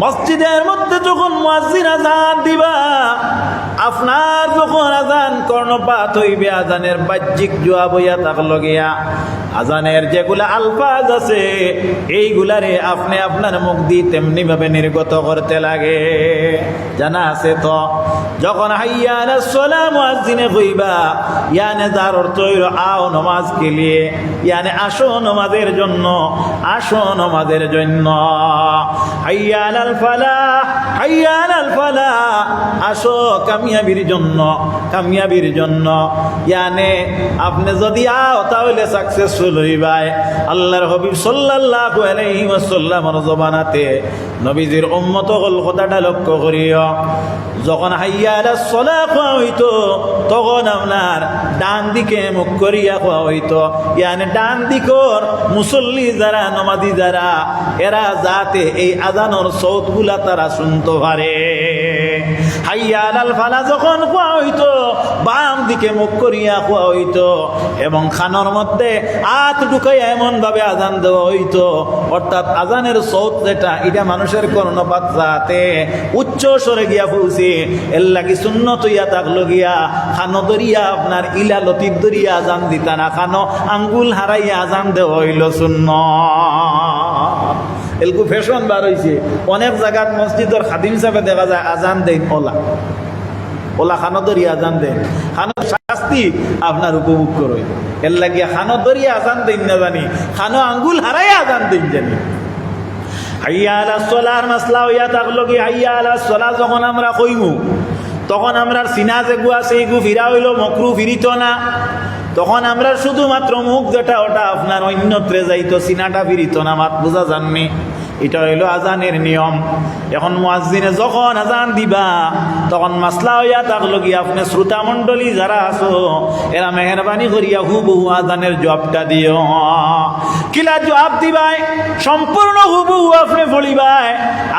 মসজিদের মধ্যে যখন মুয়াজ্জিন আযান দিবা, আপনার যখন আযান কর্ণপাত হইবে, আযানের বাহ্যিক জবাব হইয়া থাকলো গিয়া আযানের যেগুলা আলফাজ আছে এইগুলারে আপনি আপনার মুখ দিয়ে তেমনি ভাবে নির্গত করতে লাগে। জানা আছে তো, যখন হাইয়া আলাস সালাহ মুয়াজ্জিনে কইবা, ইয়ানে যার অর্থ হইল আও নামাজ কে লিয়ে, ইয়ানে আসো নামাজের জন্য, আসো নামাজের জন্য। হাইয়া আলাল ফালাহ, হাইয়া আলাল ফালাহ, আসো কামিয়াবির জন্য, কামিয়াবির জন্য। ইয়ানে আপনি যদি আও তাহলে সাকসেসফুল হইবাই। আল্লাহর হাবিব সাল্লাল্লাহু আলাইহি ওয়াসাল্লামের জবানাতে নবীজির উম্মত হল কথাটা লক্ষ্য করিও, যখন হাইয়া আলাস সালাহ কোয়া হইতো তখন আপনার ডান দিকে মুখ করিয়া কোয়া হইতো, ইয়ানে ডান দিকর মুসল্লি যারা, নমাজি যারা, এরা যাতে এই আযানের সৌতগুলা তারা শুনতে পারে। হাইয়া আলাল ফালাহ যখন কোয়া হইতো বাম দিকে মুখ করিয়া কোয়া হইতো এবং খানোর মধ্যে হাত ঢুকাইয়া এমন ভাবে আযান দেওয়া হইতো, অর্থাৎ আযানের সৌত যেটা এটা মানুষের কর্ণপাত যাতে উচ্চ স্বরে গিয়া পৌঁছে, এর লাগি সুন্নত হইয়া থাকলো গিয়া খানো দরিয়া আপনার ইলা লতিফ দরিয়া আযান দিতা না, খানো আঙ্গুল হারাইয়া আযান দেওয়া হইল সুন্নাত। এলকু ফ্যাশন বার হইছে, অনেক জায়গাত মসজিদের খাদিম হিসাবে দেখা যায় আযান দেন ওলা ওলা খানো দরিয়া আযান দেন, খানো শাস্তি আপনার উপভোগ করো। এর লাগিয়া খানো দরিয়া আযান দেন না জানি, খানো আঙ্গুল হারাইয়া আযান দেন জানি। হাইয়া আলাস সালাহর মাসলা হইয়া থাকলো কি, হাইয়া আলাস সালাহ যখন আমরা কইমু তখন আমরা সিনা যেগু আছে এগু ফিরা হইল মকরু ফিরিত না, তখন আমরা শুধুমাত্র মুখ যেটা ওটা আপনার অন্যত্রে যাইতো, সিনাটা ফিরিত না। মাত বুঝা জাননি, এটা হইল আযানের নিয়ম। এখন মুয়াজ্জিনে যখন আযান দিবা তখন মাসলা হইয়া থাকলো কি, আপনি শ্রোতা মণ্ডলী যারা আছো এরা মেহরবানি করিয়া হুবহু আযানের জবাবটা দিও। কিলা জবাব দিবাই, সম্পূর্ণ হুবহু আপনি পড়িবাই।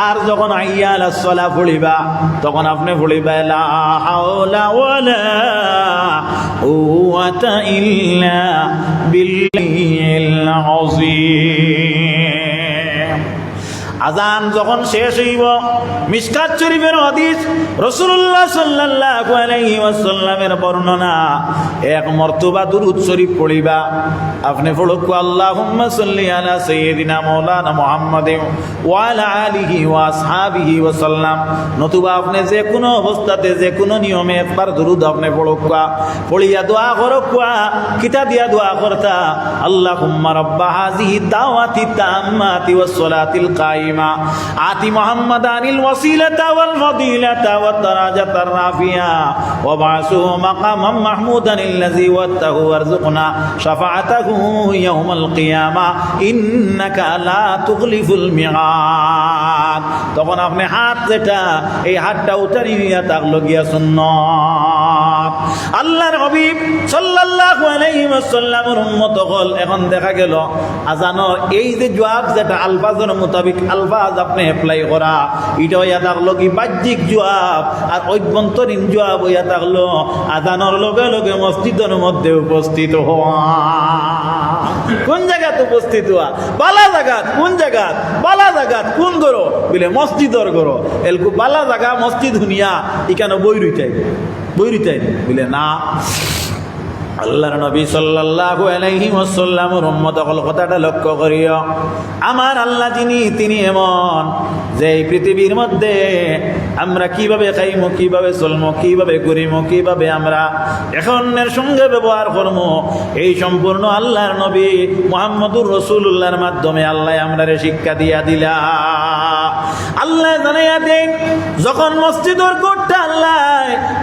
আর যখন হাইয়া আলাস সালাহ পড়িবা তখন আপনি পড়িবা লা হাওলা ওয়ালা কুওয়াতা ইল্লা বিল্লাহিল আযীম। আযান যখন শেষ হইব, মিশকাত শরীফের হাদিস, রাসূলুল্লাহ সাল্লাল্লাহু আলাইহি ওয়াসাল্লামের বর্ণনা, এক মর্তবা দুরূদ শরীফ পড়িবা। আপনি পড়ুক আল্লাহুম্মা সাল্লি আলা সাইয়্যিদিনা মাওলানা মুহাম্মাদিন ওয়া আলা আলিহি ওয়া আসহাবিহি ওয়া সাল্লাম। নতুবা আপনি যে কোনো অবস্থাতে যে কোনো নিয়মে একবার দুরূদ আপনি পড়ুক, পড়িয়া দোয়া করুক। কিতা দিয়া দোয়া করতা, আল্লাহুম্মা রাব্বা হাযিহি দাওয়াতি তাম্মাতি ওয়াস সালাতিল কাইমা আতি মুহাম্মাদানিল ওয়াসিলাতা ওয়াল ফাদিলাতা ওয়াদ দারাজাতার রাফিয়া ওয়া বাসুহু মাকামান মাহমুদান আল্লাযী ওয়াতাহু ওয়ারযুকনা শাফাআতাহু ইয়াউমাল কিয়ামা ইন্নাকা লা তুখলিফুল মিআদ। তখন আপনি হাত যেটা এই হাতটা উঠানি নিয়ে থাকলো গিয়া সুন্নাত। আল্লাহর হাবিব সাল্লাল্লাহু আলাইহি ওয়াসাল্লামের উম্মত হল। এখন দেখা গেল আযানের এই যে জবাব যেটা আলফাজের মোতাবিক আলফাজ আপনি অ্যাপ্লাই করা, এটা হইয়া থাকলো কি বাহ্যিক জবাব, আর অভ্যন্তরীণ জবাব হইয়া থাকলো আযানের লগে লগে মসজিদের মধ্যে উপস্থিত হওয়া। কোন জায়গাত উপস্থিত হওয়া? বালা জায়গাত। কোন জায়গাত? বালা জায়গাত। কোন গরো? বলে মসজিদর গরো। এলকু বালা জায়গা মসজিদ হুনিয়া ইকানো বই রইতাই বলে না। আল্লাহর নবী সাল্লাল্লাহু আলাইহি ওয়াসাল্লামের উম্মত হল কথাটা লক্ষ্য করিও। আমার আল্লাহ যিনি, তিনি এমন যে এই পৃথিবীর মধ্যে আমরা কিভাবে খাইমু, কিভাবে চলমু, কিভাবে ঘুরিমু, কিভাবে আমরা এখনের সঙ্গে ব্যবহার করবো, এই সম্পূর্ণ আল্লাহর নবী মুহাম্মদুর রাসূলুল্লাহর মাধ্যমে আল্লাহ আমরারে শিক্ষা দিয়া দিলা। আল্লাহ জানাইয়া দেন, যখন মসজিদের গড়টা আল্লাহ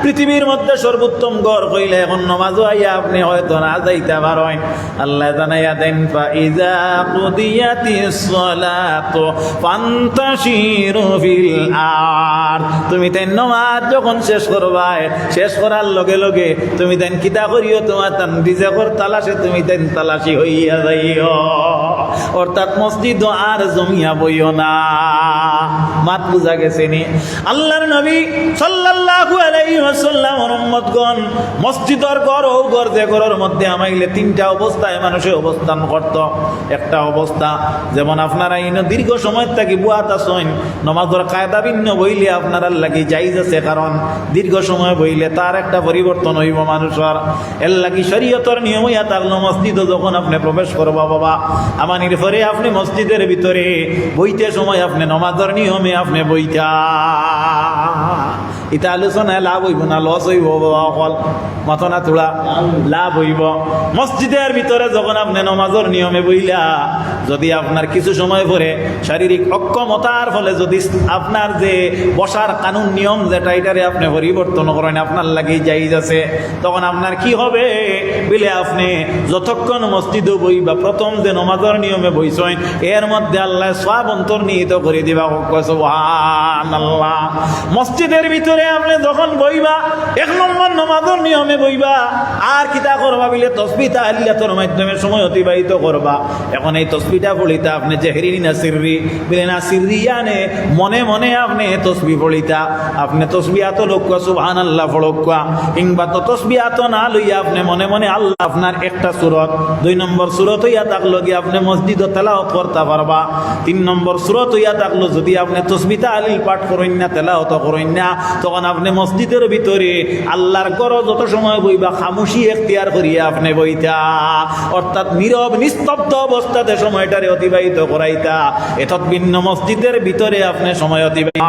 পৃথিবীর মধ্যে সর্বোত্তম গড় কইলে এখন নামাজও আইয়া আপনি হয়তো না যাইতে পারেন। আল্লাহ জানাইয়া দেন, ফাইজা কুদিয়াতিস সালাতু ফান্তাশিরু ফিল আরদ। তুমি তাই নামাজ যখন শেষ করবাই, শেষ করার লগে লগে তুমি তাই কিতা করিও, তোমার তান রিজেকর তালাশে তুমি তাই তালাশি হইয়া যাইও। অর্থাৎ মসজিদ আর জমিয়া বইও না, মাত বুঝা গেছে নি? আল্লাহর নবী সাল্লাল্লাহু আলাইহি ওয়াসাল্লামের উম্মতগণ মসজিদের ঘর ও ঘর যে ঘরের মধ্যে আমাইলে তিনটা অবস্থায় মানুষে অবস্থান করত। একটা অবস্থা যেমন আপনারা ইনো দীর্ঘ সময় থাকি বুয়াত আসেন নমাজের কায়দা ভিন্ন বইলে আপনার লাগি জায়েজ আছে, কারণ দীর্ঘ সময় বইলে তার একটা পরিবর্তন হইব মানুষের। এর লাগি শরীয়তের নিয়ম হইয়া থাকলো মসজিদে যখন আপনি প্রবেশ করবা বাবা আমানির পরে আপনি মসজিদের ভিতরে বইতে সময় আপনি নমাজের নিয়মে আপনি বইতা। এটা আলোচনায় লাভ হইব না লস হইব বাবা? অকল মাথা না তোলা লাভ হইব। মসজিদের ভিতরে যখন আপনি নমাজের নিয়মে বইলা যদি আপনার কিছু সময় পরে শারীরিক অক্ষমতার ফলে যদি আপনার যে বসার কানুন নিয়ম যেটা এটারে আপনি পরিবর্তন করেন আপনার লাগে জায়েজ আছে, তখন আপনার কি হবে বলে আপনি যতক্ষণ মসজিদে বই বা প্রথম যে নমাজের নিয়মে বইছেন এর মধ্যে আল্লাহ সওয়াব অন্তর্নিহিত করে দিবা। সুবহানাল্লাহ। মসজিদের ভিতরে আপনি যখন বইবা এক নম্বর নমাজের নিয়মে বইবা আর কিতা করবা বলে তাসবিহ তাহলিলাতের মাধ্যমে সময় অতিবাহিত করবা। এখন এই তাসবিহটা পড়িতা আপনি জেহরি না সিররি বলে না সিররি আনে মনে মনে আপনি তাসবিহ পড়িতা। আপনি তাসবিহাত লক্ষ্য সুবহানাল্লাহ পড়কা, কিংবা তো তাসবিহাত না লইয়া আপনি মনে মনে আল্লাহ আপনার একটা সূরত, 2 নম্বর সূরত হইয়া থাকলো কি আপনি মসজিদে তেলাওয়াত করতে পারবা। 3 নম্বর সূরত হইয়া থাকলো যদি আপনি তাসবিহ তাহলিল পাঠ করেন না তেলাওয়াত করেন না তখন আপনি মসজিদের ভিতরে আল্লাহর ঘর যত সময় বইবা খামোশি এখতিয়ার করিয়া আপনি বইতা, অর্থাৎ নীরব নিস্তব্ধ অবস্থাতে সময়টারে অতিবাহিত করাইতা। এতৎ ভিন্ন মসজিদের ভিতরে আপনি সময় অতিবাহিত।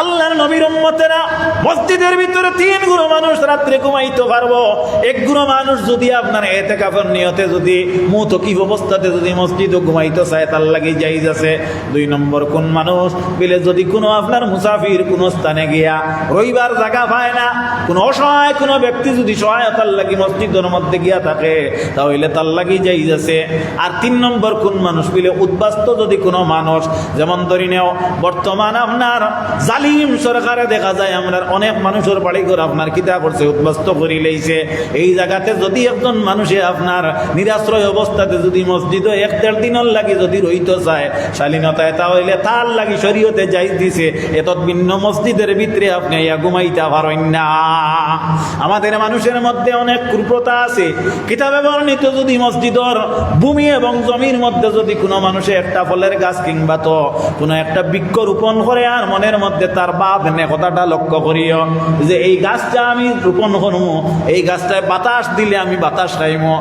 আল্লাহর নবীর উম্মতেরা মসজিদের ভিতরে 3 গুণ মানুষ রাত্রে ঘুমাইতে পারবো। 1 গুণ মানুষ যদি আপনার ইতিকাফের নিয়তে যদি মুতকিফ অবস্থাতে যদি মসজিদে ঘুমাইতে চায় তার লাগি জায়েজ আছে। 2 নম্বর কোন মানুষ বলে যদি কোনো আপনার মুসাফির কোন স্থানে গিয়া রইবার জায়গা পায় না, কোন অসহায় কোন ব্যক্তি যদি সহায়তার লাগি মসজিদের মধ্যে গিয়া থাকে তাহলে তার লাগি জায়েজ আছে। আর 3 নম্বর কোন মানুষ বলে উদ্বাস্ত যদি কোনো মানুষ, যেমন ধরি নেও বর্তমান আপনার জালিম সরকারে দেখা যায় আমরা অনেক মানুষের বাড়ি ঘর আপনার কিতা করছে উদ্বাস্ত করি লইছে। এই জায়গাতে যদি একজন মানুষে আপনার নিরাশ্রয় অবস্থাতে যদি মসজিদে 1-1.5 দিনের লাগি যদি রইতে চায় শালীনতায় তাহলে তার লাগি শরীয়তে জায়েজ দিছে। এতৎ ভিন্ন মসজিদের ভিতরে আপনি ইয়া ঘুমাইতে পারেন না। আমাদের মানুষের মধ্যে অনেক কুপ্রথা আছে। কিতাবে বর্ণিত যদি মসজিদের ভূমি এবং জমির মধ্যে যদি কোনো মানুষে একটা ফলের গাছ কিংবা তো কোনো একটা বৃক্ষ রোপণ করে আর মনের মধ্যে তার বাপ নে কথাটা লক্ষ্য করিও যে এই গাছটা আমি রোপণ করবো, এই গাছটায় বাতাস দিলে আমি বাতাস খাইমো,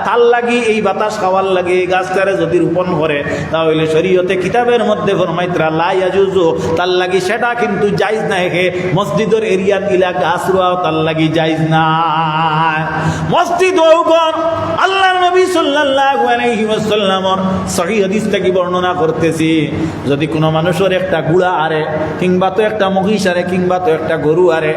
তার লাগি এই বাতাস খাওয়ার লাগে এই গাছটারে যদি রোপণ করে তাহলে শরীয়তে কিতাবের মধ্যে ফরমাইতরা লা ইয়াজুজু তার লাগি সেটা কিন্তু জায়েজ নাই। হে মসজিদের এরিয়াত ইলা গাছ রোয়াও তার লাগি জায়েজ না। মসজিদ ওগর আল্লাহর নবী সাল্লাল্লাহু আলাইহি ওয়াসাল্লামের সহিহ হাদিস থেকে বর্ণনা করতেছি, যদি কোনো মানুষের একটা গুড়া আরে কিংবা তো একটা মহিষ আরে কিংবা তো একটা গরু আরে,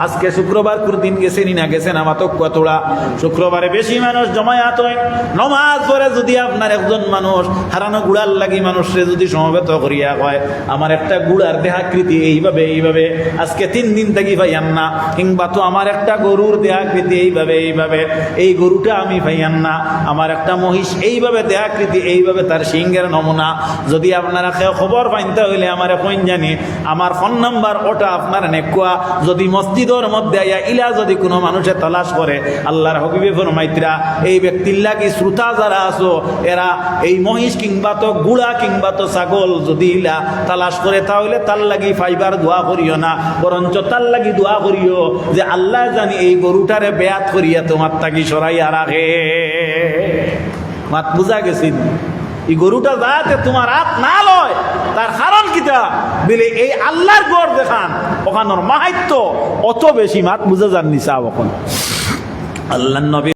আজকে শুক্রবার দিন গেছেন না গেছেন আমার তো কতটা শুক্রবারে বেশি মানুষ জমায়েত হয় নমাজ পড়ে যদি আপনার একজন মানুষ হারানো গুড়ার লাগি মানুষরে যদি সমবেত করিয়া কয় আমার একটা গুড়ার দেহাকৃতি এইভাবে এইভাবে আজকে 3 দিন থেকে পাইয়ান না, কিংবা তো আমার একটা গরুর দেহাকৃতি এইভাবে এইভাবে এই গরুটা আমি পাইয়ান না, আমার একটা মহিষ এইভাবে দেহাকৃতি এইভাবে তার সিংহের নমুনা যদি আপনারা খবর পাইতে হইলে আমার কোন জানি আমার ফোন নাম্বার ওটা আপনার নেকুয়া যদি মসজিদের মধ্যে আইয়া ইলা যদি কোনো মানুষে তালাশ করে আল্লাহর হবিবে ফরমাইতরা এই ব্যক্তির লাগি শ্রোতা যারা আছো এরা এই মহিষ কিংবা তো গুড়া কিংবা তো ছাগল যদি ইলা তালাশ করে তাহলে তার লাগি ফাইবার দোয়া করিও না, বরঞ্চ তার লাগি দোয়া করিও যে আল্লাহ জানি এই গরুটারে বেয়াত করিয়া তোমার তাকি সরাইয়া রাখে। মাত বুঝা গেছিল? এই গরুটা যাতে তোমার হাত না লয় তার কারণ কিটা বলে এই আল্লাহর গড় দেখান ওখানোর মাহাত্ম্য অত বেশি। মাত বুঝা যাননি সাহেব। এখন আল্লাহর নবী